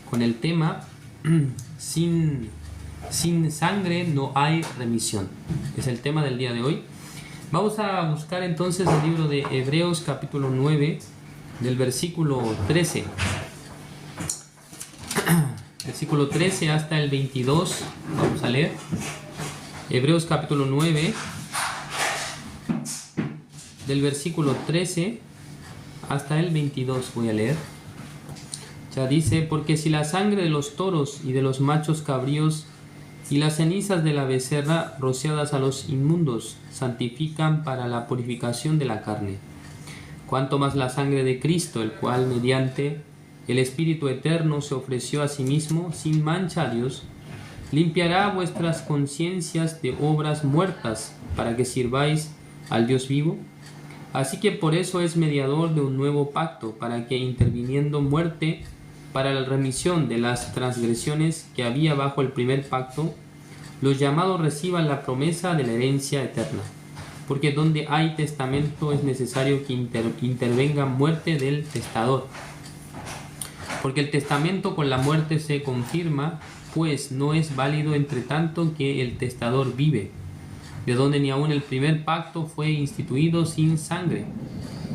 con el tema sin sangre no hay remisión. Es el tema del día de hoy. Vamos a buscar entonces el libro de Hebreos capítulo 9 del versículo 13. Versículo 13 hasta el 22. Vamos a leer. Hebreos capítulo 9 del versículo 13 hasta el 22 voy a leer. Ya dice: porque si la sangre de los toros y de los machos cabríos y las cenizas de la becerra rociadas a los inmundos santifican para la purificación de la carne, cuanto más la sangre de Cristo, el cual mediante el Espíritu eterno se ofreció a sí mismo sin mancha a Dios, limpiará vuestras conciencias de obras muertas para que sirváis al Dios vivo. Así que por eso es mediador de un nuevo pacto, para que interviniendo muerte para la remisión de las transgresiones que había bajo el primer pacto, los llamados reciban la promesa de la herencia eterna. Porque donde hay testamento es necesario que intervenga muerte del testador. Porque el testamento con la muerte se confirma, pues no es válido entre tanto que el testador vive, de donde ni aun el primer pacto fue instituido sin sangre.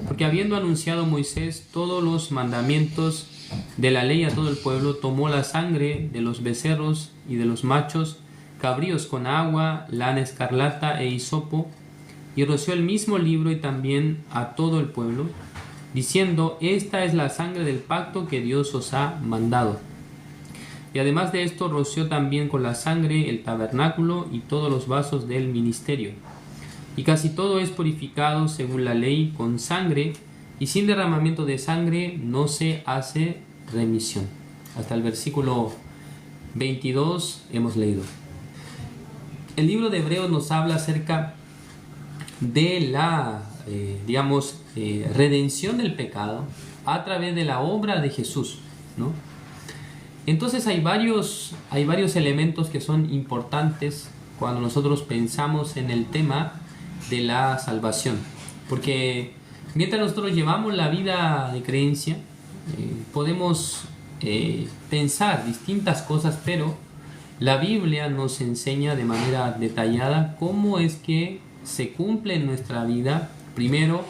Porque habiendo anunciado Moisés todos los mandamientos de la ley a todo el pueblo, tomó la sangre de los becerros y de los machos cabríos con agua, lana escarlata e hisopo, y roció el mismo libro y también a todo el pueblo, diciendo: esta es la sangre del pacto que Dios os ha mandado. Y además de esto roció también con la sangre el tabernáculo y todos los vasos del ministerio. Y casi todo es purificado según la ley con sangre, y sin derramamiento de sangre no se hace remisión. Hasta el versículo 22 hemos leído. El libro de Hebreos nos habla acerca de la, redención del pecado a través de la obra de Jesús, ¿no? Entonces hay varios elementos que son importantes cuando nosotros pensamos en el tema de la salvación. Porque mientras nosotros llevamos la vida de creencia, podemos pensar distintas cosas, pero la Biblia nos enseña de manera detallada cómo es que se cumple en nuestra vida, primero,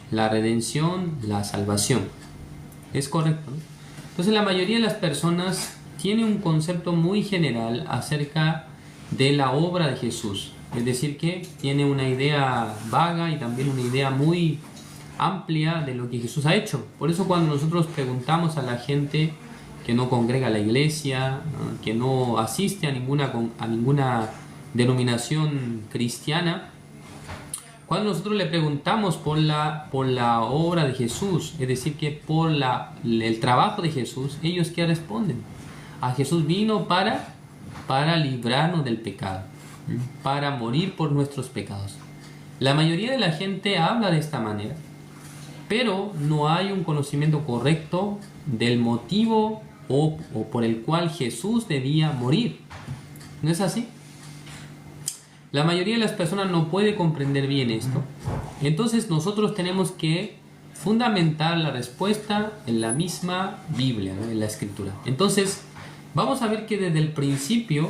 la redención, la salvación. ¿Es correcto, no? Entonces la mayoría de las personas tiene un concepto muy general acerca de la obra de Jesús. Es decir, que tiene una idea vaga y también una idea muy amplia de lo que Jesús ha hecho. Por eso cuando nosotros preguntamos a la gente que no congrega a la iglesia, que no asiste a ninguna denominación cristiana, cuando nosotros le preguntamos por la obra de Jesús, es decir, que por el trabajo de Jesús, ellos ¿qué responden? A Jesús vino para librarnos del pecado, para morir por nuestros pecados. La mayoría de la gente habla de esta manera, pero no hay un conocimiento correcto del motivo o por el cual Jesús debía morir. ¿No es así? La mayoría de las personas no puede comprender bien esto. Entonces nosotros tenemos que fundamentar la respuesta en la misma Biblia, ¿no? En la Escritura. Entonces vamos a ver que desde el principio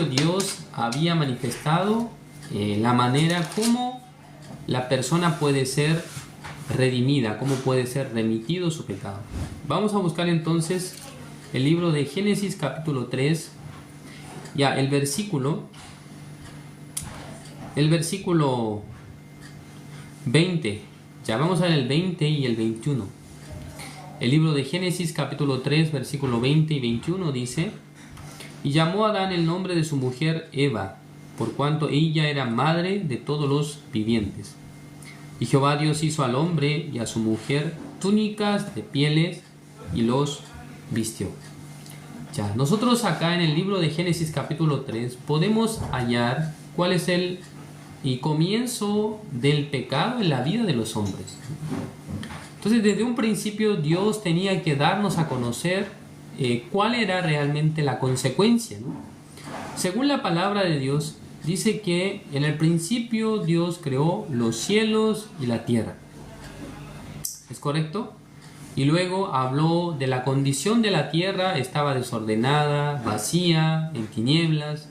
Dios había manifestado la manera como la persona puede ser redimida, cómo puede ser remitido su pecado. Vamos a buscar entonces el libro de Génesis capítulo 3, ya el versículo 20, ya vamos a ver el 20 y el 21. El libro de Génesis capítulo 3 versículo 20 y 21 dice: y llamó a Adán el nombre de su mujer Eva, por cuanto ella era madre de todos los vivientes. Y Jehová Dios hizo al hombre y a su mujer túnicas de pieles y los vistió. Ya, nosotros acá en el libro de Génesis capítulo 3 podemos hallar cuál es el comienzo del pecado en la vida de los hombres. Entonces desde un principio Dios tenía que darnos a conocer cuál era realmente la consecuencia, ¿no? Según la palabra de Dios, dice que en el principio Dios creó los cielos y la tierra. ¿Es correcto? Y luego habló de la condición de la tierra, estaba desordenada, vacía, en tinieblas.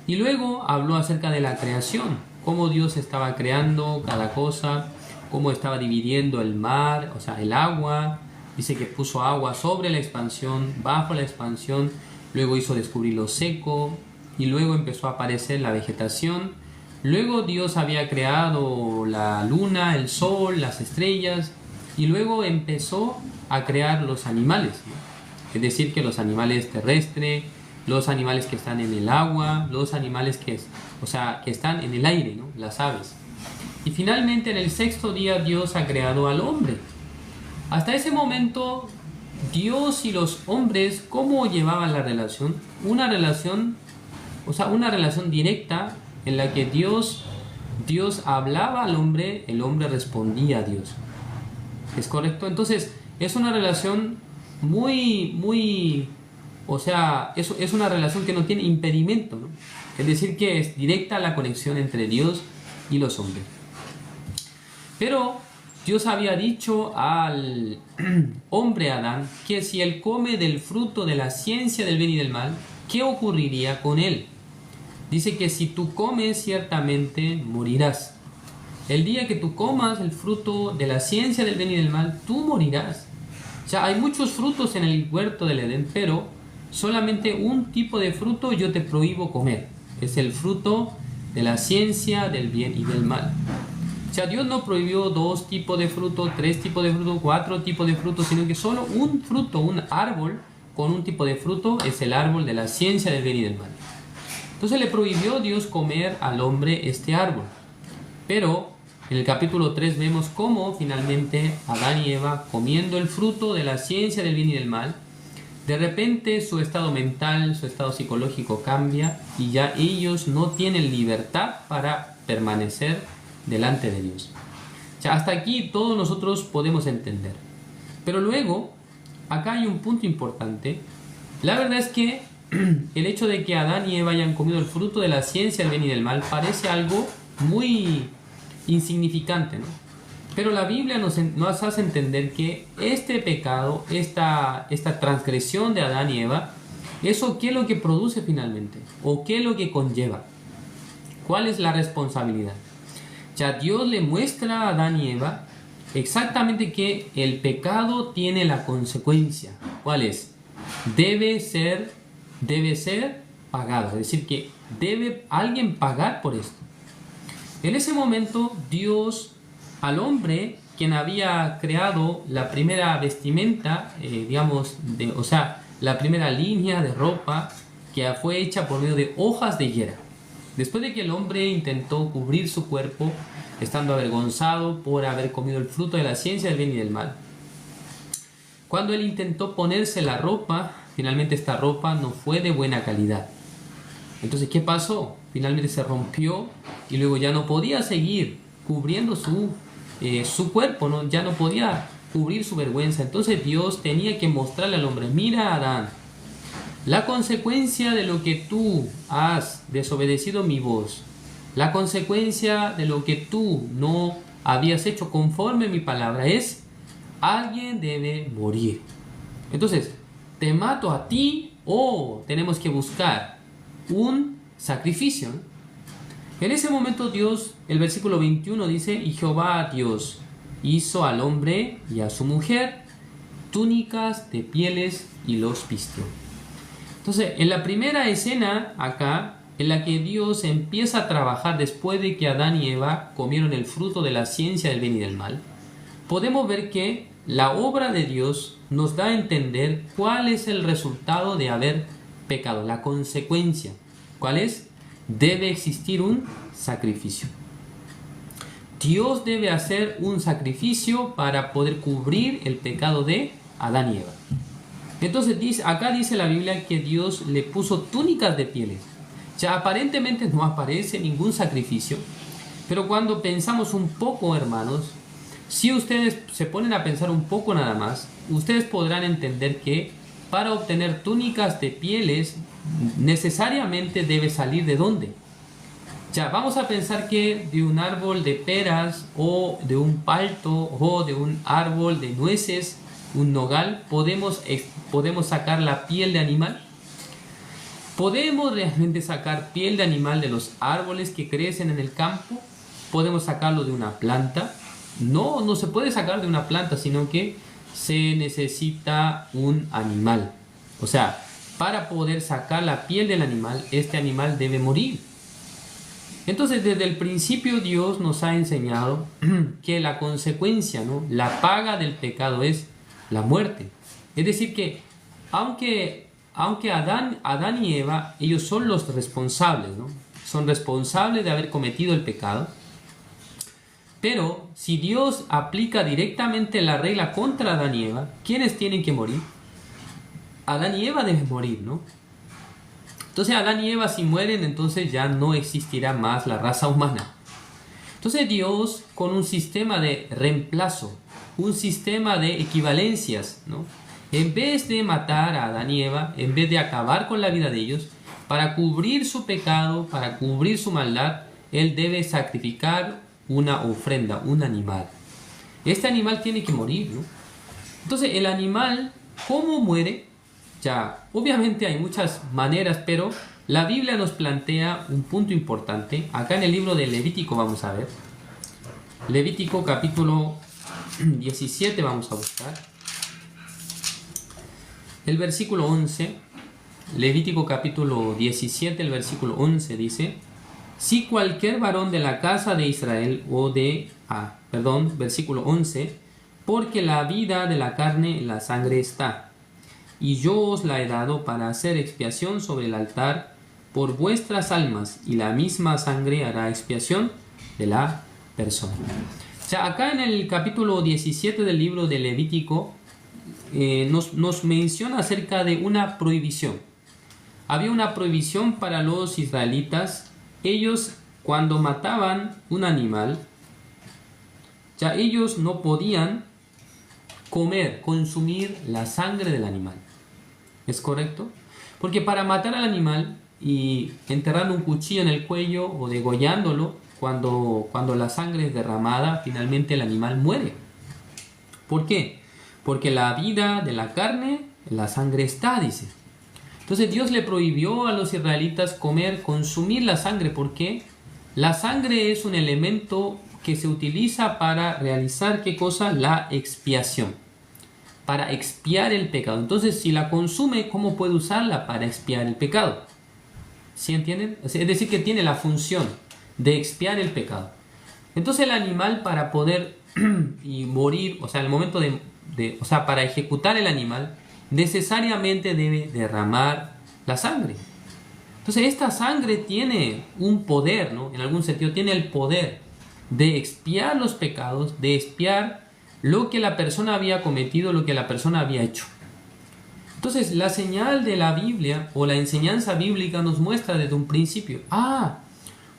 Y luego habló acerca de la creación, cómo Dios estaba creando cada cosa, cómo estaba dividiendo el mar, o sea, el agua. Dice que puso agua sobre la expansión, bajo la expansión, luego hizo descubrir lo seco, y luego empezó a aparecer la vegetación. Luego Dios había creado la luna, el sol, las estrellas, y luego empezó a crear los animales, ¿no? Es decir, que los animales terrestres, los animales que están en el agua, los animales que están en el aire, ¿no? Las aves. Y finalmente en el sexto día Dios ha creado al hombre. Hasta ese momento Dios y los hombres, ¿cómo llevaban la relación? Una relación directa en la que Dios hablaba al hombre, el hombre respondía a Dios. ¿Es correcto? Entonces, es una relación es una relación que no tiene impedimento, ¿no? Es decir, que es directa la conexión entre Dios y los hombres. Pero Dios había dicho al hombre Adán que si él come del fruto de la ciencia del bien y del mal, ¿qué ocurriría con él? Dice que si tú comes, ciertamente morirás. El día que tú comas el fruto de la ciencia del bien y del mal, tú morirás. O sea, hay muchos frutos en el huerto del Edén, pero solamente un tipo de fruto yo te prohíbo comer. Es el fruto de la ciencia del bien y del mal. O sea, Dios no prohibió 2 tipos de fruto, 3 tipos de fruto, 4 tipos de fruto, sino que solo un fruto, un árbol con un tipo de fruto es el árbol de la ciencia del bien y del mal. Entonces le prohibió Dios comer al hombre este árbol. Pero en el capítulo 3 vemos cómo finalmente Adán y Eva, comiendo el fruto de la ciencia del bien y del mal, de repente su estado mental, su estado psicológico cambia y ya ellos no tienen libertad para permanecer delante de Dios. O sea, hasta aquí todos nosotros podemos entender. Pero luego, acá hay un punto importante. La verdad es que el hecho de que Adán y Eva hayan comido el fruto de la ciencia del bien y del mal parece algo muy insignificante, ¿no? Pero la Biblia nos hace entender que este pecado, esta transgresión de Adán y Eva, ¿eso qué es lo que produce finalmente? ¿O qué es lo que conlleva? ¿Cuál es la responsabilidad? Ya Dios le muestra a Adán y Eva exactamente que el pecado tiene la consecuencia. ¿Cuál es? Debe ser pagado. Es decir, que debe alguien pagar por esto. En ese momento Dios al hombre, quien había creado la primera vestimenta, la primera línea de ropa que fue hecha por medio de hojas de higuera. Después de que el hombre intentó cubrir su cuerpo, estando avergonzado por haber comido el fruto de la ciencia del bien y del mal, cuando él intentó ponerse la ropa, finalmente esta ropa no fue de buena calidad. Entonces, ¿qué pasó? Finalmente se rompió y luego ya no podía seguir cubriendo su cuerpo, ¿no? Ya no podía cubrir su vergüenza. Entonces Dios tenía que mostrarle al hombre: mira, Adán, la consecuencia de lo que tú has desobedecido mi voz, la consecuencia de lo que tú no habías hecho conforme a mi palabra es: alguien debe morir. Entonces, ¿te mato a ti o tenemos que buscar un sacrificio? En ese momento Dios, el versículo 21 dice: y Jehová Dios hizo al hombre y a su mujer túnicas de pieles y los vistió. Entonces, en la primera escena acá, en la que Dios empieza a trabajar después de que Adán y Eva comieron el fruto de la ciencia del bien y del mal, podemos ver que la obra de Dios nos da a entender cuál es el resultado de haber pecado, la consecuencia. ¿Cuál es? Debe existir un sacrificio. Dios debe hacer un sacrificio para poder cubrir el pecado de Adán y Eva. Entonces acá dice la Biblia que Dios le puso túnicas de pieles. Ya aparentemente no aparece ningún sacrificio, pero cuando pensamos un poco, hermanos, si ustedes se ponen a pensar un poco nada más, ustedes podrán entender que para obtener túnicas de pieles necesariamente debe salir ¿de dónde? Ya, vamos a pensar que de un árbol de peras o de un palto o de un árbol de nueces un nogal, podemos sacar la piel de animal. ¿Podemos realmente sacar piel de animal de los árboles que crecen en el campo? ¿Podemos sacarlo de una planta? No, no se puede sacar de una planta, sino que se necesita un animal. O sea, para poder sacar la piel del animal, este animal debe morir. Entonces, desde el principio Dios nos ha enseñado que la consecuencia, ¿no? La paga del pecado es la muerte. Es decir que, aunque Adán y Eva, ellos son los responsables, ¿no? Son responsables de haber cometido el pecado. Pero si Dios aplica directamente la regla contra Adán y Eva, ¿quiénes tienen que morir? Adán y Eva deben morir, ¿no? Entonces Adán y Eva si mueren, entonces ya no existirá más la raza humana. Entonces Dios, con un sistema de reemplazo, un sistema de equivalencias, ¿no? En vez de matar a Adán y Eva, en vez de acabar con la vida de ellos, para cubrir su pecado, para cubrir su maldad, Él debe sacrificar una ofrenda, un animal. Este animal tiene que morir, ¿no? Entonces el animal, ¿cómo muere? Ya, obviamente hay muchas maneras, pero la Biblia nos plantea un punto importante. Acá en el libro de Levítico vamos a ver. Levítico capítulo 17 vamos a buscar. El versículo 11. Levítico capítulo 17, el versículo 11 dice: si cualquier varón de la casa de Israel versículo 11, porque la vida de la carne en la sangre está, y yo os la he dado para hacer expiación sobre el altar por vuestras almas, y la misma sangre hará expiación de la persona. O sea, acá en el capítulo 17 del libro de Levítico nos menciona acerca de una prohibición. Había una prohibición para los israelitas. Ellos, cuando mataban un animal, ya ellos no podían consumir la sangre del animal. ¿Es correcto? Porque para matar al animal y enterrando un cuchillo en el cuello o degollándolo, cuando la sangre es derramada, finalmente el animal muere. ¿Por qué? Porque la vida de la carne en la sangre está, dice. Entonces Dios le prohibió a los israelitas consumir la sangre, porque la sangre es un elemento que se utiliza para realizar, ¿qué cosa? La expiación, para expiar el pecado. Entonces, si la consume, ¿cómo puede usarla para expiar el pecado? ¿Sí entienden? Es decir, que tiene la función de expiar el pecado. Entonces el animal, para poder y morir, o sea, el momento para ejecutar el animal, necesariamente debe derramar la sangre. Entonces esta sangre tiene un poder, ¿no? En algún sentido tiene el poder de expiar los pecados, de expiar lo que la persona había cometido, lo que la persona había hecho. Entonces la señal de la Biblia o la enseñanza bíblica nos muestra desde un principio,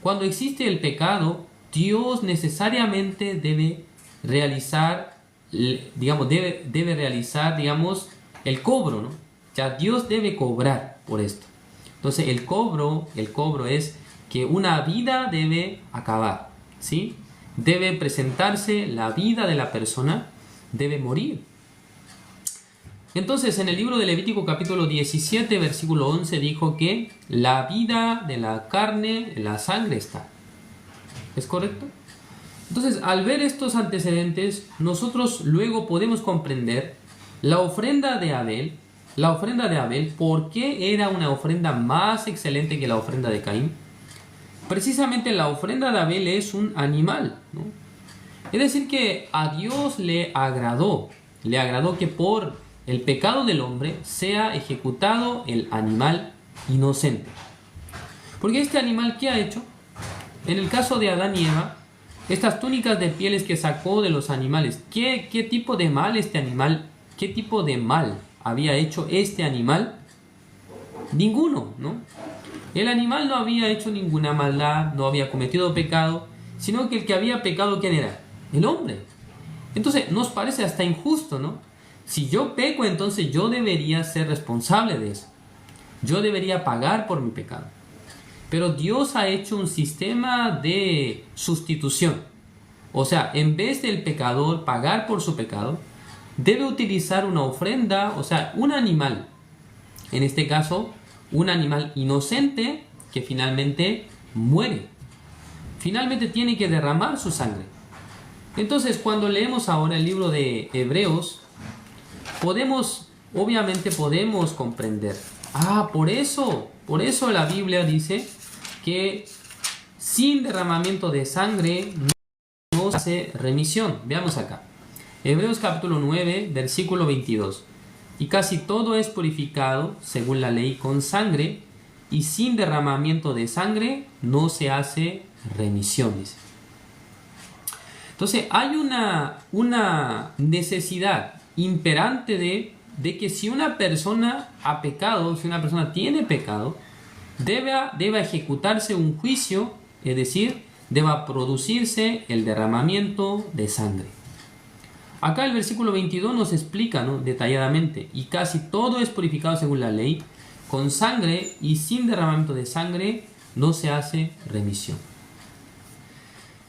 cuando existe el pecado, Dios necesariamente debe realizar, debe realizar, el cobro, ¿no? Ya Dios debe cobrar por esto. Entonces el cobro es que una vida debe acabar, ¿sí? Debe presentarse la vida de la persona, debe morir. Entonces en el libro de Levítico capítulo 17 versículo 11 dijo que la vida de la carne en la sangre está. ¿Es correcto? Entonces, al ver estos antecedentes, nosotros luego podemos comprender la ofrenda de Abel, ¿por qué era una ofrenda más excelente que la ofrenda de Caín? Precisamente la ofrenda de Abel es un animal, ¿no? Es decir, que a Dios le agradó que por el pecado del hombre sea ejecutado el animal inocente. Porque este animal, ¿qué ha hecho? En el caso de Adán y Eva, estas túnicas de pieles que sacó de los animales, ¿qué tipo de mal qué tipo de mal había hecho este animal? Ninguno, ¿no? El animal no había hecho ninguna maldad, no había cometido pecado, sino que el que había pecado, ¿quién era? El hombre. Entonces nos parece hasta injusto, ¿no? Si yo peco, entonces yo debería ser responsable de eso. Yo debería pagar por mi pecado. Pero Dios ha hecho un sistema de sustitución. O sea, en vez del pecador pagar por su pecado, debe utilizar una ofrenda, o sea, un animal. En este caso, un animal inocente que finalmente muere. Finalmente tiene que derramar su sangre. Entonces, cuando leemos ahora el libro de Hebreos, obviamente podemos comprender. Por eso la Biblia dice que sin derramamiento de sangre no se hace remisión. Veamos acá. Hebreos capítulo 9, versículo 22. Y casi todo es purificado, según la ley, con sangre, y sin derramamiento de sangre no se hace remisión, dice. Entonces hay una necesidad imperante de que si una persona ha pecado, si una persona tiene pecado, deba ejecutarse un juicio, es decir, deba producirse el derramamiento de sangre. Acá el versículo 22 nos explica, ¿no?, detalladamente, y casi todo es purificado según la ley, con sangre, y sin derramamiento de sangre no se hace remisión.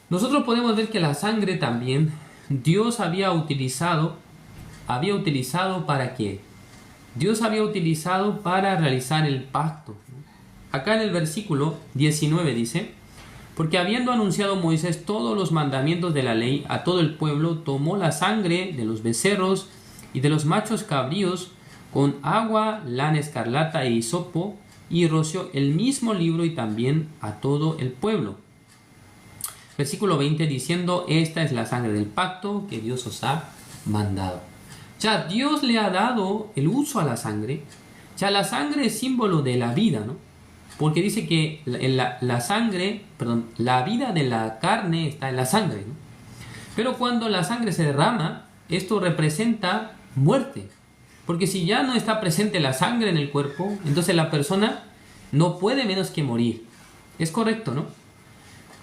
Nosotros podemos ver que la sangre también Dios había utilizado ¿para qué? Dios había utilizado para realizar el pacto. Acá en el versículo 19 dice: porque habiendo anunciado Moisés todos los mandamientos de la ley a todo el pueblo, tomó la sangre de los becerros y de los machos cabríos con agua, lana escarlata e hisopo, y roció el mismo libro y también a todo el pueblo. Versículo 20 diciendo: esta es la sangre del pacto que Dios os ha mandado. Ya Dios le ha dado el uso a la sangre. Ya la sangre es símbolo de la vida, ¿no? Porque dice que la vida de la carne está en la sangre, ¿no? Pero cuando la sangre se derrama, esto representa muerte. Porque si ya no está presente la sangre en el cuerpo, entonces la persona no puede menos que morir. Es correcto, ¿no?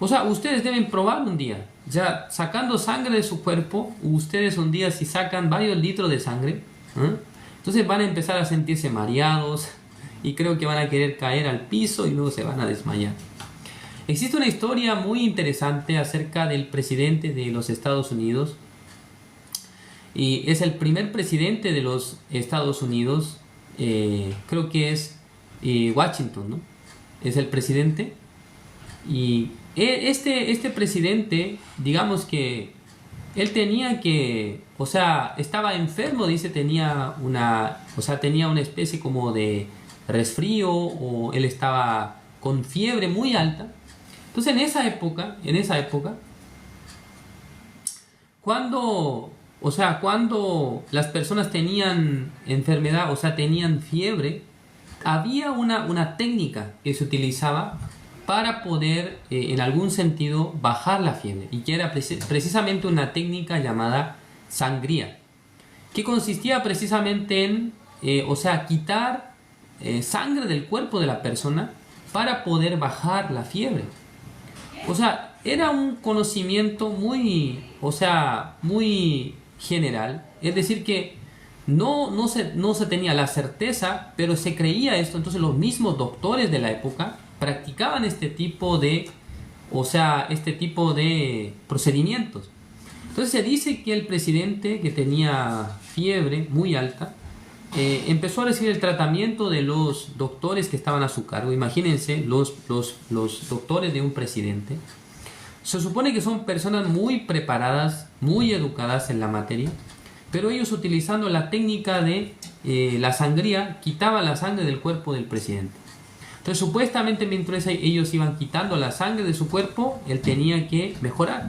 O sea, ustedes deben probar un día, ya sacando sangre de su cuerpo, ustedes un día si sacan varios litros de sangre, entonces van a empezar a sentirse mareados y creo que van a querer caer al piso y luego se van a desmayar. Existe una historia muy interesante acerca del presidente de los Estados Unidos, y es el primer presidente de los Estados Unidos, creo que es Washington, ¿no? Es el presidente. Y este presidente, digamos que él tenía que, o sea, estaba enfermo, dice, tenía una especie como de resfrío, o él estaba con fiebre muy alta. Entonces en esa época, cuando las personas tenían enfermedad, o sea, tenían fiebre, había una técnica que se utilizaba para poder, en algún sentido, bajar la fiebre, y que era precisamente una técnica llamada sangría, que consistía precisamente en, quitar sangre del cuerpo de la persona para poder bajar la fiebre. O sea, era un conocimiento muy general, es decir que no se tenía la certeza, pero se creía esto. Entonces los mismos doctores de la época practicaban este tipo de procedimientos. Entonces se dice que el presidente, que tenía fiebre muy alta, empezó a recibir el tratamiento de los doctores que estaban a su cargo. Imagínense, los doctores de un presidente. Se supone que son personas muy preparadas, muy educadas en la materia, pero ellos, utilizando la técnica de la sangría, quitaban la sangre del cuerpo del presidente. Entonces supuestamente mientras ellos iban quitando la sangre de su cuerpo, él tenía que mejorar.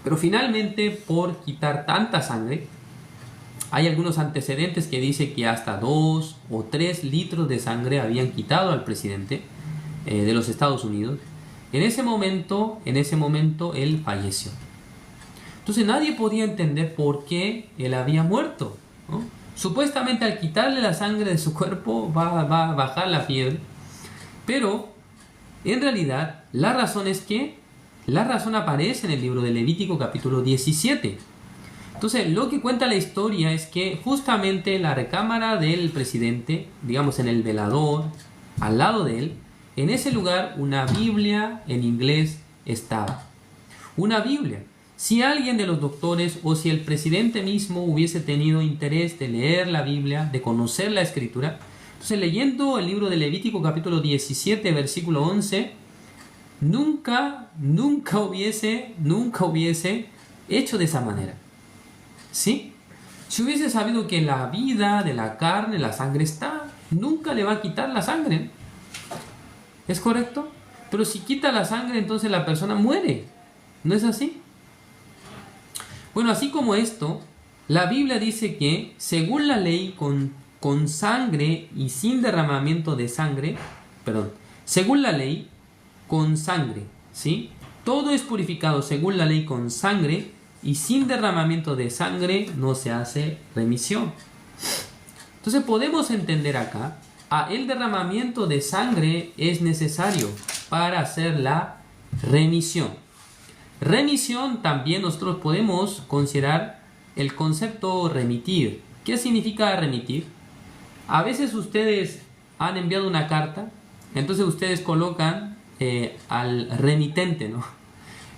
Pero finalmente, por quitar tanta sangre, hay algunos antecedentes que dicen que hasta 2 o 3 litros de sangre habían quitado al presidente de los Estados Unidos. En ese momento él falleció. Entonces nadie podía entender por qué él había muerto, ¿no? Supuestamente al quitarle la sangre de su cuerpo va a bajar la fiebre, pero en realidad la razón aparece en el libro de Levítico capítulo 17. Entonces lo que cuenta la historia es que justamente en la recámara del presidente, digamos en el velador, al lado de él, en ese lugar una Biblia en inglés estaba. Una Biblia. Si alguien de los doctores o si el presidente mismo hubiese tenido interés de leer la Biblia, de conocer la Escritura, entonces leyendo el libro de Levítico capítulo 17, versículo 11, nunca hubiese hecho de esa manera. ¿Sí? Si hubiese sabido que la vida de la carne, la sangre está, nunca le va a quitar la sangre. ¿Es correcto? Pero si quita la sangre, entonces la persona muere. ¿No es así? Bueno, así como esto, la Biblia dice que según la ley con sangre y sin derramamiento de sangre, según la ley con sangre, ¿sí? Todo es purificado según la ley con sangre y sin derramamiento de sangre no se hace remisión. Entonces podemos entender acá, el derramamiento de sangre es necesario para hacer la remisión. Remisión también nosotros podemos considerar el concepto remitir. ¿Qué significa remitir? A veces ustedes han enviado una carta, entonces ustedes colocan al remitente, ¿no?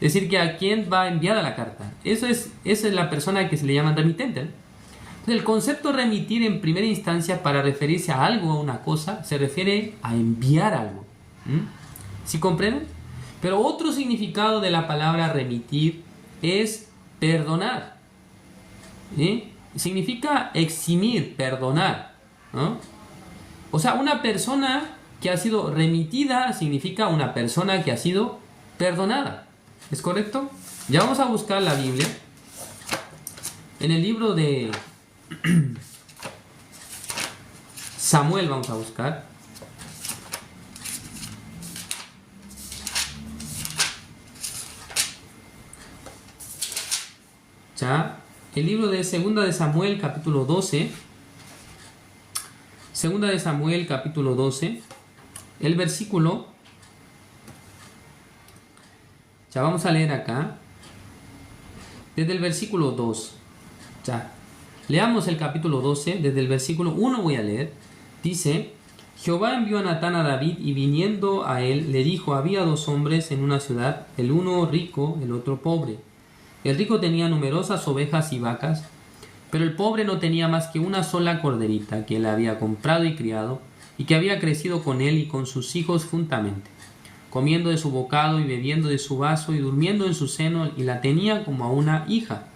Es decir, que a quién va enviada la carta. Esa es la persona que se le llama remitente, ¿no? Entonces, el concepto remitir en primera instancia para referirse a algo, a una cosa, se refiere a enviar algo. ¿Sí comprenden? Pero otro significado de la palabra remitir es perdonar. Significa eximir, perdonar, ¿no? O sea, una persona que ha sido remitida significa una persona que ha sido perdonada. ¿Es correcto? Ya vamos a buscar la Biblia. En el libro de Samuel vamos a buscar. Ya, el libro de Segunda de Samuel capítulo 12. Segunda de Samuel capítulo 12. El versículo. Ya vamos a leer acá. Desde el versículo 2. Ya. Leamos el capítulo 12. Desde el versículo 1 voy a leer. Dice: Jehová envió a Natán a David y viniendo a él le dijo: había dos hombres en una ciudad, el uno rico, el otro pobre. El rico tenía numerosas ovejas y vacas, pero el pobre no tenía más que una sola corderita que él había comprado y criado, y que había crecido con él y con sus hijos juntamente, comiendo de su bocado y bebiendo de su vaso y durmiendo en su seno, y la tenía como a una hija.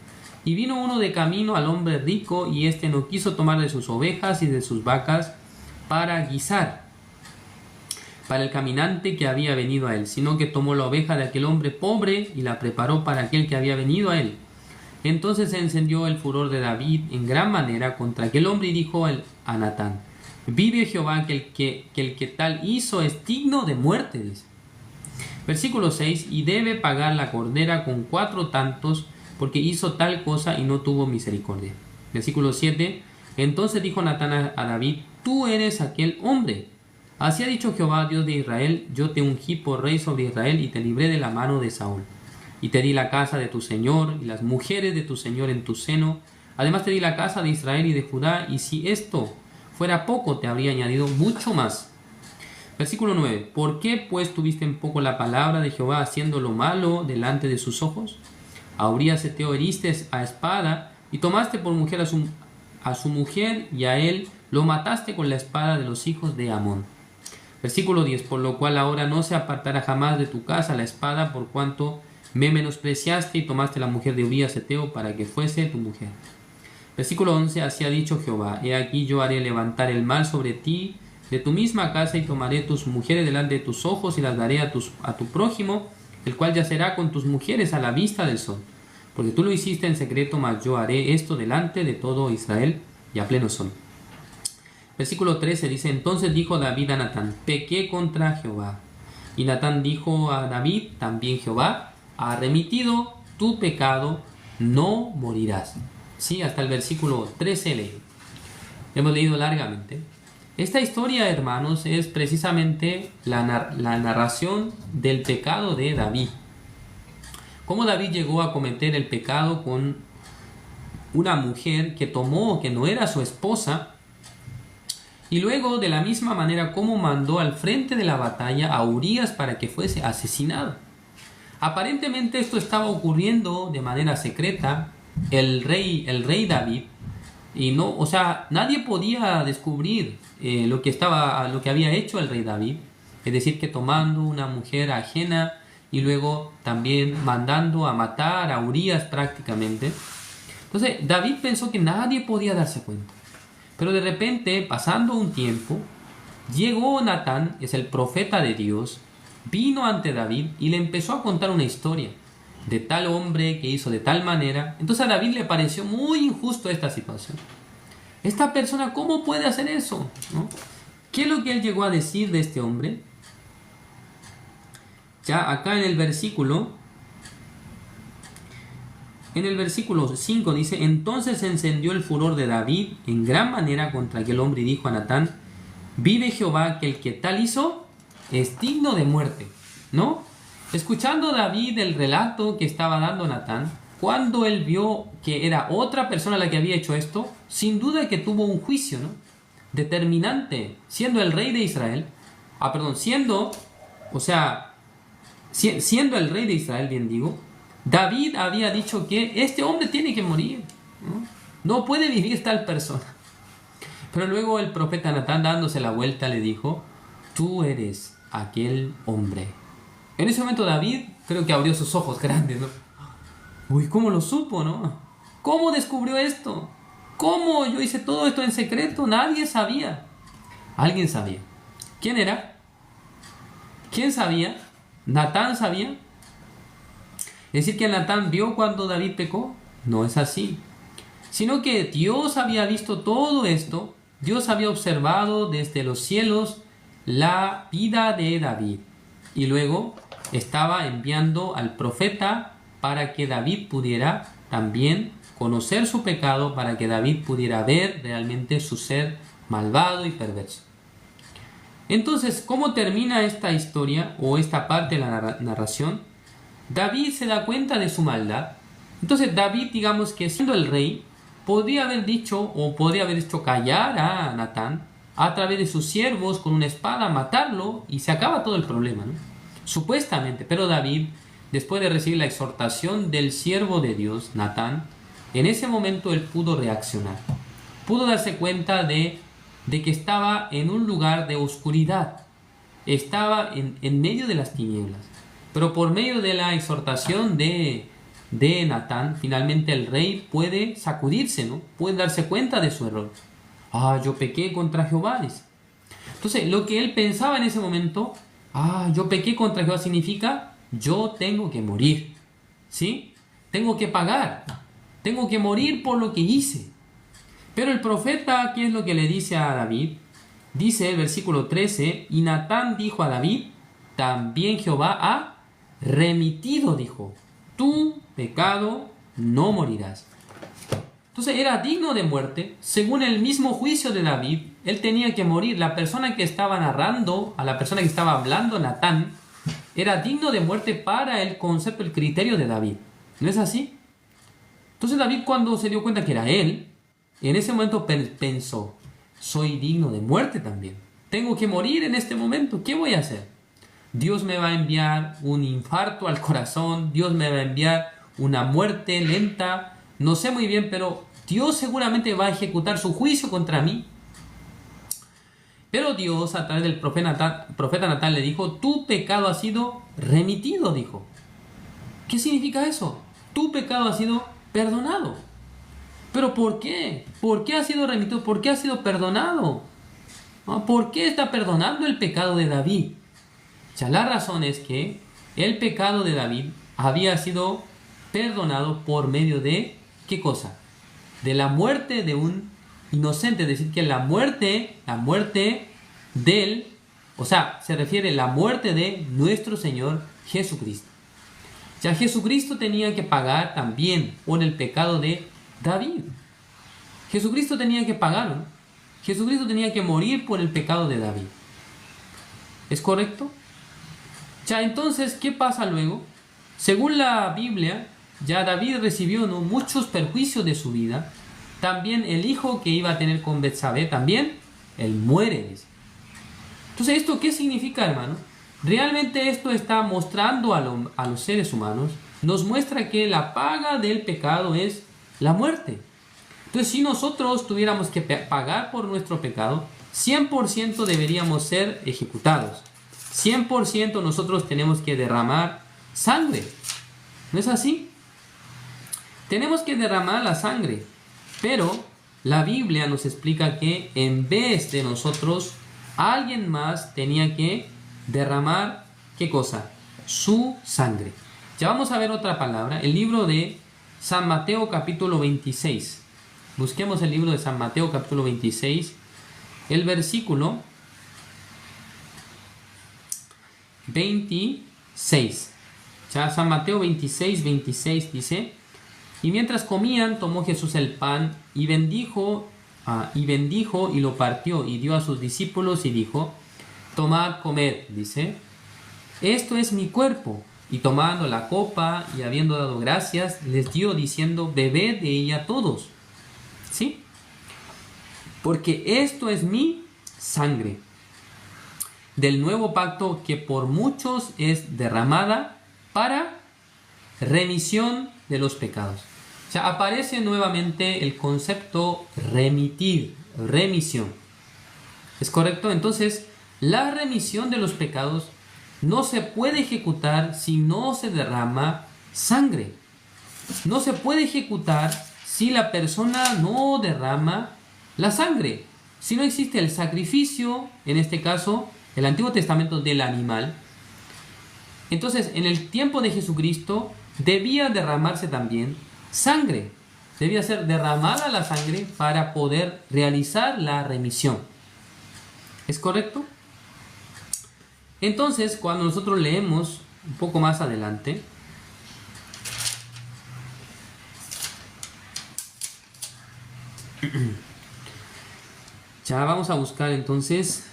Y vino uno de camino al hombre rico, y éste no quiso tomar de sus ovejas y de sus vacas para guisar para el caminante que había venido a él, sino que tomó la oveja de aquel hombre pobre y la preparó para aquel que había venido a él. Entonces se encendió el furor de David en gran manera contra aquel hombre y dijo a Natán: vive Jehová, que el que tal hizo es digno de muerte, dice. Versículo 6: y debe pagar la cordera con 4 tantos, porque hizo tal cosa y no tuvo misericordia. Versículo 7: entonces dijo Natán a David: tú eres aquel hombre. Así ha dicho Jehová, Dios de Israel: yo te ungí por rey sobre Israel y te libré de la mano de Saúl. Y te di la casa de tu señor y las mujeres de tu señor en tu seno. Además te di la casa de Israel y de Judá, y si esto fuera poco, te habría añadido mucho más. Versículo 9: ¿por qué pues tuviste en poco la palabra de Jehová, haciendo lo malo delante de sus ojos? A Urías Heteo heriste a espada, y tomaste por mujer a su mujer, y a él lo mataste con la espada de los hijos de Amón. Versículo 10: por lo cual ahora no se apartará jamás de tu casa la espada, por cuanto me menospreciaste y tomaste la mujer de Urías Heteo para que fuese tu mujer. Versículo 11: así ha dicho Jehová: he aquí yo haré levantar el mal sobre ti de tu misma casa, y tomaré tus mujeres delante de tus ojos y las daré a tu prójimo, el cual yacerá con tus mujeres a la vista del sol. Porque tú lo hiciste en secreto, mas yo haré esto delante de todo Israel y a pleno sol. Versículo 13 dice: entonces dijo David a Natán: pequé contra Jehová. Y Natán dijo a David: también Jehová ha remitido tu pecado, no morirás. Sí, hasta el versículo 13 hemos leído largamente. Esta historia, hermanos, es precisamente la narración del pecado de David. Cómo David llegó a cometer el pecado con una mujer que tomó, que no era su esposa. Y luego, de la misma manera, cómo mandó al frente de la batalla a Urías para que fuese asesinado. Aparentemente esto estaba ocurriendo de manera secreta. El rey David, y no, o sea, nadie podía descubrir lo que había hecho el rey David, es decir, que tomando una mujer ajena y luego también mandando a matar a Urías prácticamente. Entonces David pensó que nadie podía darse cuenta, pero de repente, pasando un tiempo, llegó Natán, es el profeta de Dios, vino ante David y le empezó a contar una historia de tal hombre que hizo de tal manera. Entonces a David le pareció muy injusto esta situación. Esta persona, ¿cómo puede hacer eso? ¿No? ¿Qué es lo que él llegó a decir de este hombre? Ya acá en el versículo 5 dice: entonces se encendió el furor de David en gran manera contra aquel hombre y dijo a Natán: vive Jehová que el que tal hizo es digno de muerte. ¿No? Escuchando David el relato que estaba dando Natán, cuando él vio que era otra persona la que había hecho esto, sin duda que tuvo un juicio, ¿no?, determinante, siendo el rey de Israel. Siendo el rey de Israel, bien digo, David había dicho que este hombre tiene que morir, no puede vivir tal persona. Pero luego el profeta Natán, dándose la vuelta, le dijo: tú eres aquel hombre. En ese momento David creo que abrió sus ojos grandes, ¿no? Uy, ¿cómo lo supo, no? ¿Cómo descubrió esto? ¿Cómo yo hice todo esto en secreto? Nadie sabía. Alguien sabía. ¿Quién era? ¿Quién sabía? ¿Natán sabía? ¿Es decir que Natán vio cuando David pecó? No es así. Sino que Dios había visto todo esto. Dios había observado desde los cielos la vida de David. Y luego estaba enviando al profeta para que David pudiera también conocer su pecado, para que David pudiera ver realmente su ser malvado y perverso. Entonces, ¿cómo termina esta historia o esta parte de la narración? David se da cuenta de su maldad. Entonces David, digamos que siendo el rey, podría haber dicho o podría haber hecho callar a Natán a través de sus siervos con una espada, matarlo y se acaba todo el problema, ¿no? Supuestamente, pero David, después de recibir la exhortación del siervo de Dios, Natán, en ese momento él pudo reaccionar. Pudo darse cuenta de que estaba en un lugar de oscuridad. Estaba en medio de las tinieblas. Pero por medio de la exhortación de Natán, finalmente el rey puede sacudirse, ¿no? Puede darse cuenta de su error. Yo pequé contra Jehová. Entonces, lo que él pensaba en ese momento, yo pequé contra Jehová, significa yo tengo que morir, ¿sí? Tengo que pagar, tengo que morir por lo que hice. Pero el profeta, ¿qué es lo que le dice a David? Dice el versículo 13: y Natán dijo a David: también Jehová ha remitido, dijo, tu pecado no morirás. Entonces era digno de muerte. Según el mismo juicio de David, él tenía que morir. La persona que estaba narrando, a la persona que estaba hablando, Natán, era digno de muerte para el concepto, el criterio de David. ¿No es así? Entonces David, cuando se dio cuenta que era él, en ese momento pensó: soy digno de muerte también. Tengo que morir en este momento. ¿Qué voy a hacer? Dios me va a enviar un infarto al corazón. Dios me va a enviar una muerte lenta. No sé muy bien, pero Dios seguramente va a ejecutar su juicio contra mí. Pero Dios, a través del profeta Natán, le dijo: tu pecado ha sido remitido, dijo. ¿Qué significa eso? Tu pecado ha sido perdonado. ¿Pero por qué? ¿Por qué ha sido remitido? ¿Por qué ha sido perdonado? ¿Por qué está perdonando el pecado de David? Ya la razón es que el pecado de David había sido perdonado por medio de, ¿qué cosa? De la muerte de un inocente. Es decir, que la muerte de él, se refiere a la muerte de nuestro Señor Jesucristo. Ya Jesucristo tenía que pagar también por el pecado de David. Jesucristo tenía que pagar, ¿no? Jesucristo tenía que morir por el pecado de David. ¿Es correcto? Ya entonces, ¿qué pasa luego? Según la Biblia, ya David recibió, ¿no?, muchos perjuicios de su vida. También el hijo que iba a tener con Betsabé, también él muere. Entonces, ¿esto qué significa, hermano? realmente esto está mostrando a los seres humanos, nos muestra que la paga del pecado es la muerte. Entonces, si nosotros tuviéramos que pagar por nuestro pecado, 100% deberíamos ser ejecutados. 100% nosotros tenemos que derramar sangre. ¿No es así? Tenemos que derramar la sangre. Pero la Biblia nos explica que en vez de nosotros, alguien más tenía que derramar, ¿qué cosa? Su sangre. Ya vamos a ver otra palabra. El libro de San Mateo capítulo 26. Busquemos el libro de San Mateo capítulo 26. El versículo 26. Ya San Mateo 26, 26 dice: y mientras comían, tomó Jesús el pan y bendijo y lo partió y dio a sus discípulos y dijo: tomad, comed, dice, esto es mi cuerpo. Y tomando la copa y habiendo dado gracias, les dio diciendo: bebed de ella todos. ¿Sí? Porque esto es mi sangre del nuevo pacto, que por muchos es derramada para remisión de los pecados. O sea, aparece nuevamente el concepto remitir, remisión. ¿Es correcto? Entonces, la remisión de los pecados no se puede ejecutar si no se derrama sangre. No se puede ejecutar si la persona no derrama la sangre. Si no existe el sacrificio, en este caso, el Antiguo Testamento del animal, entonces en el tiempo de Jesucristo debía derramarse también sangre. Debía ser derramada la sangre para poder realizar la remisión. ¿Es correcto? Entonces, cuando nosotros leemos un poco más adelante, ya vamos a buscar entonces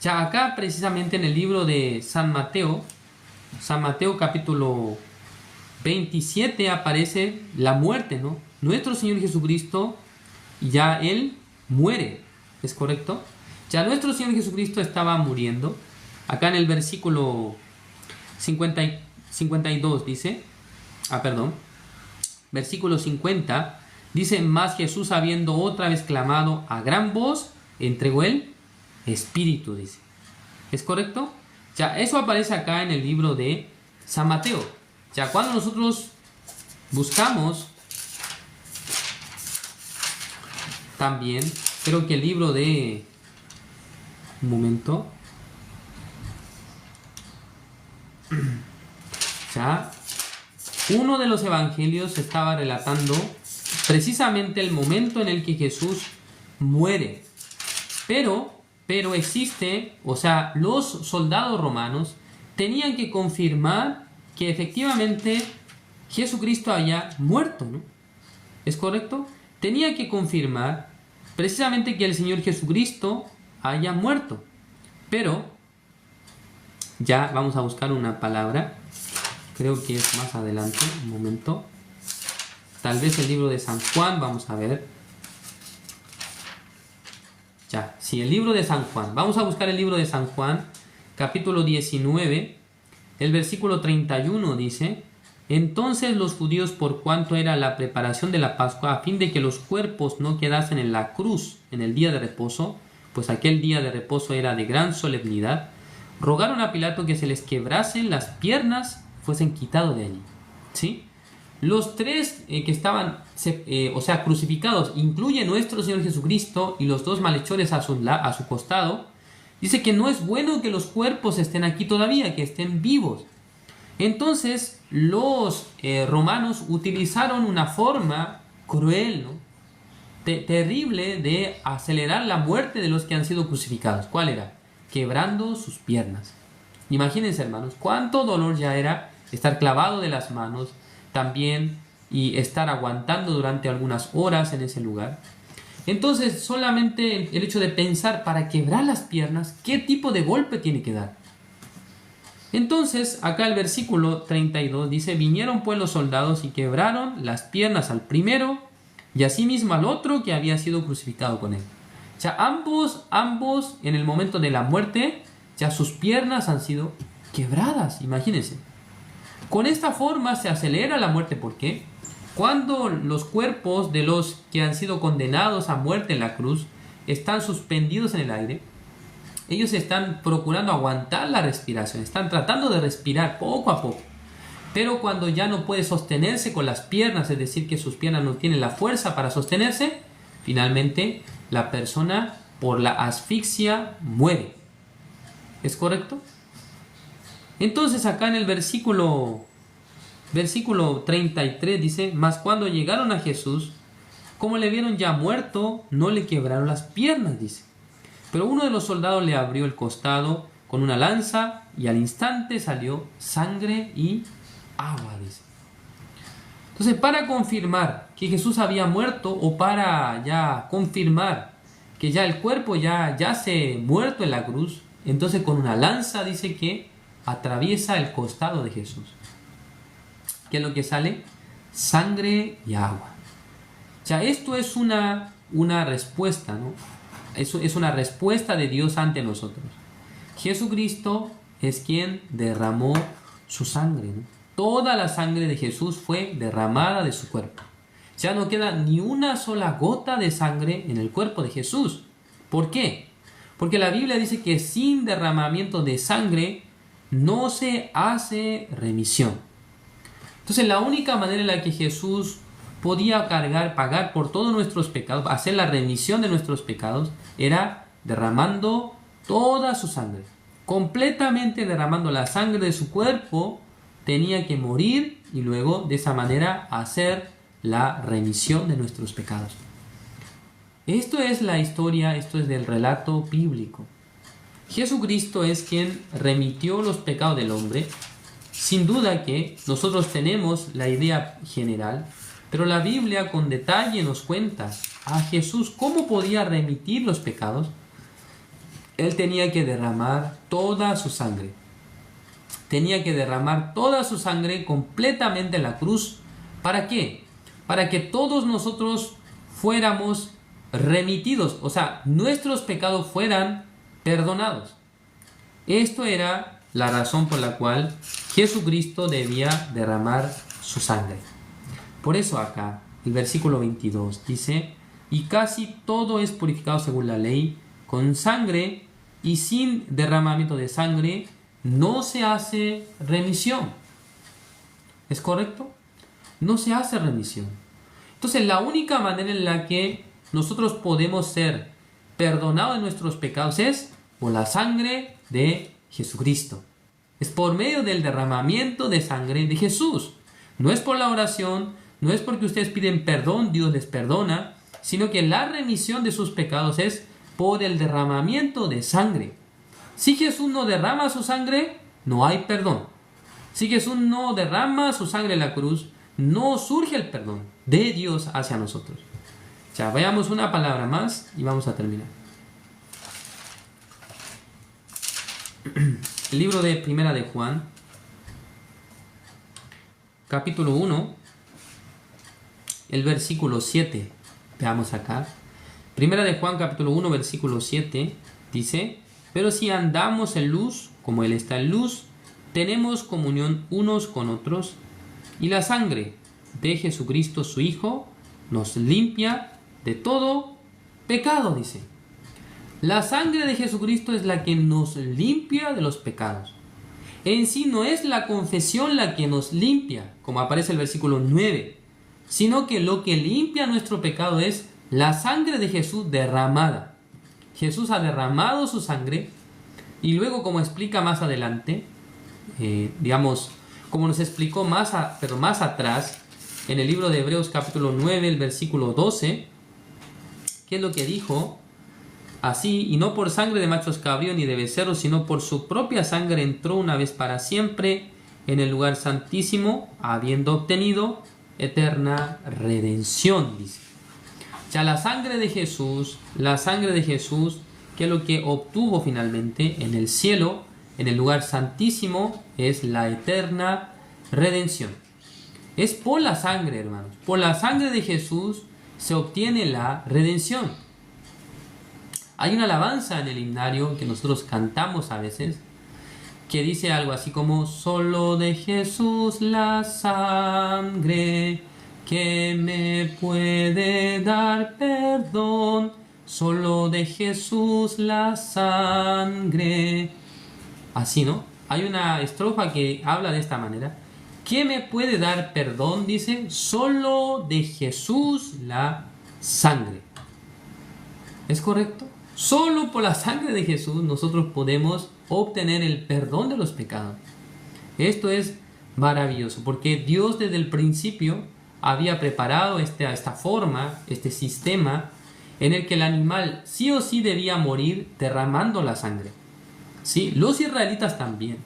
ya acá precisamente en el libro de San Mateo capítulo 27 aparece la muerte, ¿no? Nuestro Señor Jesucristo, ya Él muere, ¿es correcto? Ya nuestro Señor Jesucristo estaba muriendo. Acá en el versículo 52 dice, versículo 50, dice: mas Jesús, habiendo otra vez clamado a gran voz, entregó el Espíritu, dice. ¿Es correcto? Ya eso aparece acá en el libro de San Mateo. Ya cuando nosotros buscamos también, creo que el libro de... Un momento. Ya uno de los evangelios estaba relatando precisamente el momento en el que Jesús muere. Pero existe, o sea, los soldados romanos tenían que confirmar que efectivamente Jesucristo haya muerto, ¿no? ¿Es correcto? Tenía que confirmar precisamente que el Señor Jesucristo haya muerto. Pero ya vamos a buscar una palabra, creo que es más adelante, un momento. Tal vez el libro de San Juan, vamos a ver. Ya, sí, el libro de San Juan. Vamos a buscar el libro de San Juan, capítulo 19, el versículo 31 dice: entonces los judíos, por cuanto era la preparación de la Pascua, a fin de que los cuerpos no quedasen en la cruz en el día de reposo, pues aquel día de reposo era de gran solemnidad, rogaron a Pilato que se les quebrasen las piernas, fuesen quitados de allí. ¿Sí? Los tres que estaban, crucificados, incluye nuestro Señor Jesucristo y los dos malhechores a su costado. Dice que no es bueno que los cuerpos estén aquí todavía, que estén vivos. Entonces los romanos utilizaron una forma cruel, ¿no? Terrible de acelerar la muerte de los que han sido crucificados. ¿Cuál era? Quebrando sus piernas. Imagínense, hermanos, cuánto dolor ya era estar clavado de las manos también y estar aguantando durante algunas horas en ese lugar. Entonces, solamente el hecho de pensar para quebrar las piernas, ¿qué tipo de golpe tiene que dar? Entonces, acá el versículo 32 dice, vinieron pues los soldados y quebraron las piernas al primero y asimismo al otro que había sido crucificado con él. O sea, ambos en el momento de la muerte, ya sus piernas han sido quebradas, imagínense. Con esta forma se acelera la muerte. ¿Por qué? Cuando los cuerpos de los que han sido condenados a muerte en la cruz están suspendidos en el aire, ellos están procurando aguantar la respiración, están tratando de respirar poco a poco. Pero cuando ya no puede sostenerse con las piernas, es decir, que sus piernas no tienen la fuerza para sostenerse, finalmente la persona por la asfixia muere. ¿Es correcto? Entonces acá en el versículo 33 dice, mas cuando llegaron a Jesús, como le vieron ya muerto, no le quebraron las piernas, dice. Pero uno de los soldados le abrió el costado con una lanza y al instante salió sangre y agua, dice. Entonces, para confirmar que Jesús había muerto o para ya confirmar que ya el cuerpo ya yace muerto en la cruz, entonces con una lanza dice que atraviesa el costado de Jesús. ¿Qué es lo que sale? Sangre y agua. O sea, esto es una respuesta, ¿no? Es una respuesta de Dios ante nosotros. Jesucristo es quien derramó su sangre, ¿no? Toda la sangre de Jesús fue derramada de su cuerpo. Ya no queda ni una sola gota de sangre en el cuerpo de Jesús. ¿Por qué? Porque la Biblia dice que sin derramamiento de sangre no se hace remisión. Entonces la única manera en la que Jesús podía pagar por todos nuestros pecados, hacer la remisión de nuestros pecados, era derramando toda su sangre. Completamente derramando la sangre de su cuerpo, tenía que morir y luego de esa manera hacer la remisión de nuestros pecados. Esto es la historia, esto es del relato bíblico. Jesucristo es quien remitió los pecados del hombre. Sin duda que nosotros tenemos la idea general, pero la Biblia con detalle nos cuenta a Jesús cómo podía remitir los pecados. Él tenía que derramar toda su sangre. Tenía que derramar toda su sangre completamente en la cruz. ¿Para qué? Para que todos nosotros fuéramos remitidos, o sea, nuestros pecados fueran perdonados. Esto era la razón por la cual Jesucristo debía derramar su sangre. Por eso acá, el versículo 22 dice, y casi todo es purificado según la ley, con sangre, y sin derramamiento de sangre no se hace remisión. ¿Es correcto? No se hace remisión. Entonces la única manera en la que nosotros podemos ser perdonados de nuestros pecados es por la sangre de Jesucristo. Es por medio del derramamiento de sangre de Jesús. No es por la oración, no es porque ustedes piden perdón, Dios les perdona, sino que la remisión de sus pecados es por el derramamiento de sangre. Si Jesús no derrama su sangre, no hay perdón. Si Jesús no derrama su sangre en la cruz, no surge el perdón de Dios hacia nosotros. Ya, veamos una palabra más y vamos a terminar. El libro de Primera de Juan, capítulo 1, el versículo 7. Veamos acá. Primera de Juan, capítulo 1, versículo 7, dice, pero si andamos en luz, como Él está en luz, tenemos comunión unos con otros, y la sangre de Jesucristo, su Hijo, nos limpia de todo pecado, dice. La sangre de Jesucristo es la que nos limpia de los pecados. En sí no es la confesión la que nos limpia, como aparece el versículo 9, sino que lo que limpia nuestro pecado es la sangre de Jesús derramada. Jesús ha derramado su sangre y luego, como explica más adelante, como nos explicó pero más atrás, en el libro de Hebreos capítulo 9, el versículo 12, ¿qué es lo que dijo? Así, y no por sangre de machos cabríos ni de becerros, sino por su propia sangre entró una vez para siempre en el lugar santísimo, habiendo obtenido eterna redención, dice. Ya la sangre de Jesús, que es lo que obtuvo finalmente en el cielo, en el lugar santísimo es la eterna redención. Es por la sangre, hermanos. Por la sangre de Jesús se obtiene la redención. Hay una alabanza en el himnario que nosotros cantamos a veces, que dice algo así como: solo de Jesús la sangre que me puede dar perdón. Solo de Jesús la sangre. Así, ¿no? Hay una estrofa que habla de esta manera. ¿Qué me puede dar perdón? Dice, solo de Jesús la sangre. ¿Es correcto? Solo por la sangre de Jesús nosotros podemos obtener el perdón de los pecados. Esto es maravilloso, porque Dios desde el principio había preparado esta forma, este sistema, en el que el animal sí o sí debía morir derramando la sangre. ¿Sí? Los israelitas también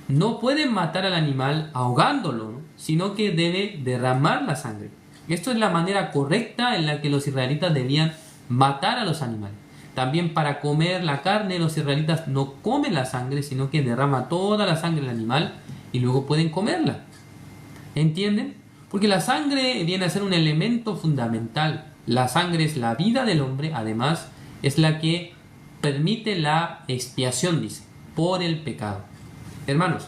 no pueden matar al animal ahogándolo, ¿no? Sino que debe derramar la sangre. Esto es la manera correcta en la que los israelitas debían matar a los animales. También para comer la carne, los israelitas no comen la sangre, sino que derrama toda la sangre del animal y luego pueden comerla. ¿Entienden? Porque la sangre viene a ser un elemento fundamental. La sangre es la vida del hombre, además es la que permite la expiación, dice, por el pecado. Hermanos,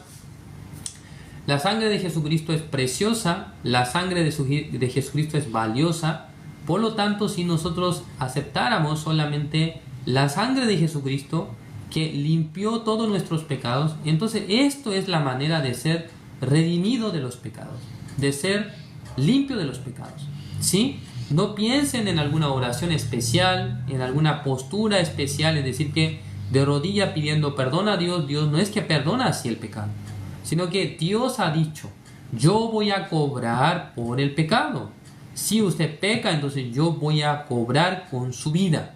la sangre de Jesucristo es preciosa, la sangre de Jesucristo es valiosa. Por lo tanto, si nosotros aceptáramos solamente la sangre de Jesucristo, que limpió todos nuestros pecados, entonces esto es la manera de ser redimido de los pecados, de ser limpio de los pecados. ¿Sí? No piensen en alguna oración especial, en alguna postura especial, es decir, que de rodilla pidiendo perdón a Dios. Dios no es que perdona así el pecado, sino que Dios ha dicho, yo voy a cobrar por el pecado. Si usted peca, entonces yo voy a cobrar con su vida.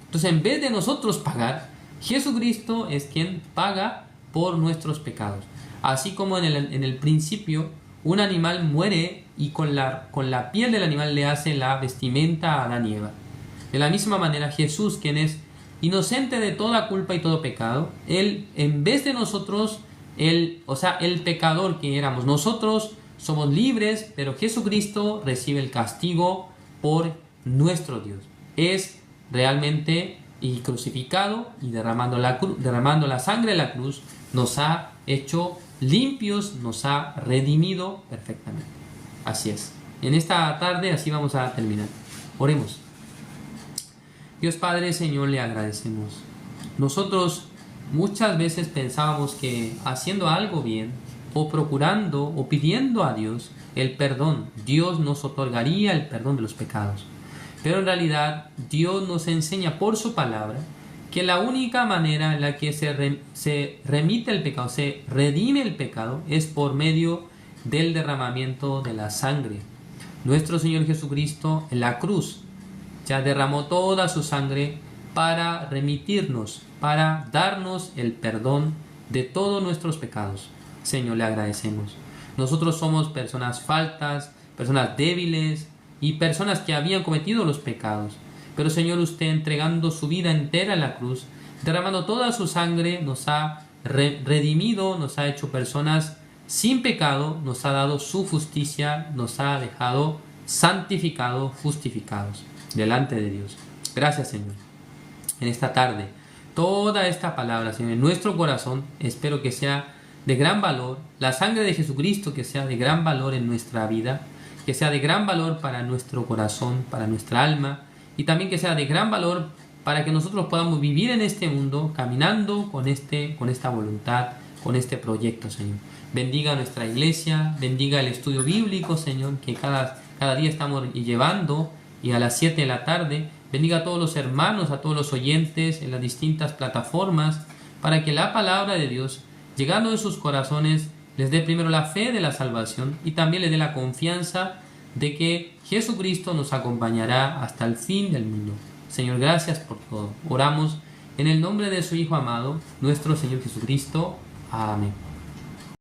Entonces, en vez de nosotros pagar, Jesucristo es quien paga por nuestros pecados. Así como en el principio, un animal muere y con la piel del animal le hace la vestimenta a Adán y Eva. De la misma manera, Jesús, quien es inocente de toda culpa y todo pecado, Él, en vez de nosotros, el pecador que éramos nosotros, somos libres, pero Jesucristo recibe el castigo por nuestro Dios. Es realmente y crucificado y derramando la sangre de la cruz, nos ha hecho limpios, nos ha redimido perfectamente. Así es. En esta tarde así vamos a terminar. Oremos. Dios Padre, Señor, le agradecemos. Nosotros muchas veces pensábamos que haciendo algo bien, o procurando o pidiendo a Dios el perdón, Dios nos otorgaría el perdón de los pecados. Pero en realidad Dios nos enseña por su palabra que la única manera en la que se remite el pecado, se redime el pecado, es por medio del derramamiento de la sangre. Nuestro Señor Jesucristo en la cruz ya derramó toda su sangre para remitirnos, para darnos el perdón de todos nuestros pecados. Señor, le agradecemos. Nosotros somos personas faltas, personas débiles y personas que habían cometido los pecados. Pero Señor, usted entregando su vida entera en la cruz, derramando toda su sangre, nos ha redimido, nos ha hecho personas sin pecado, nos ha dado su justicia, nos ha dejado santificados, justificados delante de Dios. Gracias, Señor. En esta tarde, toda esta palabra, Señor, en nuestro corazón, espero que sea de gran valor, la sangre de Jesucristo que sea de gran valor en nuestra vida, que sea de gran valor para nuestro corazón, para nuestra alma, y también que sea de gran valor para que nosotros podamos vivir en este mundo caminando con esta voluntad, con este proyecto, Señor. Bendiga nuestra iglesia, bendiga el estudio bíblico, Señor, que cada día estamos llevando, y a las 7 de la tarde, bendiga a todos los hermanos, a todos los oyentes en las distintas plataformas, para que la palabra de Dios, llegando en sus corazones, les dé primero la fe de la salvación y también les dé la confianza de que Jesucristo nos acompañará hasta el fin del mundo. Señor, gracias por todo. Oramos en el nombre de su Hijo amado, nuestro Señor Jesucristo. Amén.